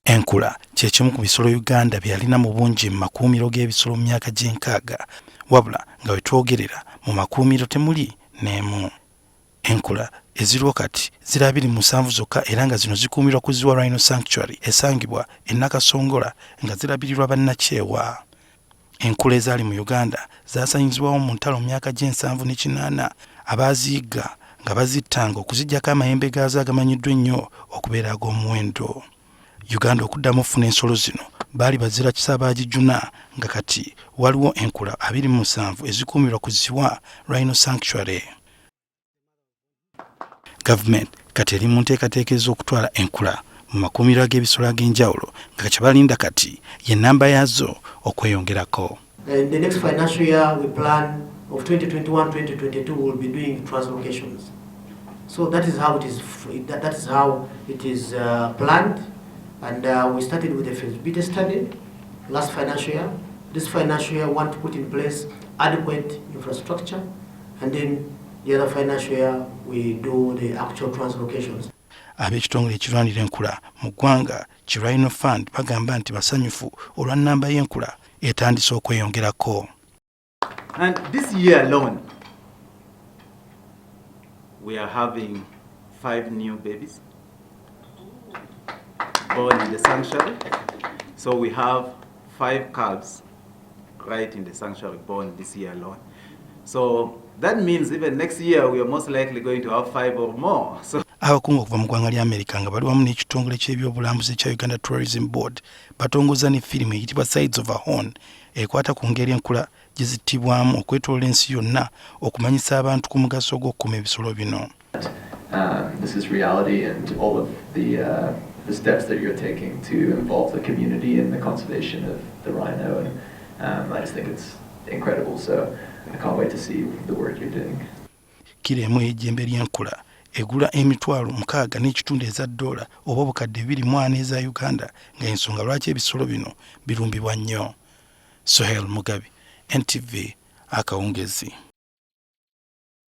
Enkula kye kimu ku bisolo Uganda bye yalina mu bungi mu makuumiro g'ebisolo mu myaka gy'enkaaga, wabula nga we twogerera mu makuumiro temuli n'emu. Enkula eziriwo kati ziri 27 zokka era nga zino zikuumirwa ku Ziwa Rhino Sanctuary esangibwa e Nakasongola nga zirabirirwa bannakyewa. Enkula ezaali mu Uganda zaasanyizibwawo mu ntalo mu myaka g'78 abaaziyiga nga bazittanga okuziggyako amayembe gaazo agamanyiddwa ennyo okubeera ag'omuwendo. Uganda okuddamu okufuna ensolo zino baali bazira Kisaabagijuna nga kati waliwo enkula 27 ezikuumirwa ku Ziwa Rhino Sanctuary. Government kati eri mu nteekateeka ez'okutwala enkula mu makuumiro ag'ebisolo ag'enjawulo nga kye balinda kati ye nnamba yaazo okweyongerako. In the next financial year we plan of 2021-2022 we'll be doing translocations. So that is how it is planned, and we started with a feasibility study last financial year. This financial year we want to put in place adequate infrastructure, and then the other financial year we do the actual translocations. Ab'ekitongole ekirwanira enkula mu ggwanga ki Rhino Fund bagamba nti basanyufu olwa nnamba y'enkula etandise okweyongerako. And this year alone we are having 5 new babies born in the sanctuary. So we have 5 calves right in the sanctuary born this year alone. So that means even next year we are most likely going to have 5 or more. So abakungu okuva mu ggwanga lya Amerika nga bali wamu n'ekitongole ky'ebyobulambuzi ekya Uganda Tourism Board batongoza ne firimu eyitibwa Sides of a Horn ekwata ku ngeri enkula gye zittibwamu okwetoloola ensi yonna okumanyisa abantu ku mugaso gw'okukuuma ebisolo bino. This is reality, and all of the steps that you're taking to involve the community in the conservation of the rhino, and I just think it's incredible. So I can't wait to see the work you're doing. Kilo emu y'ejjembe ly'enkula egula $60 eza $, oba obukadde 24 eza Uganda, ng'ensonga lwaki ebisolo bino birumbibwa nnyo. Sohel Mugabi, NTV, Akawungezi.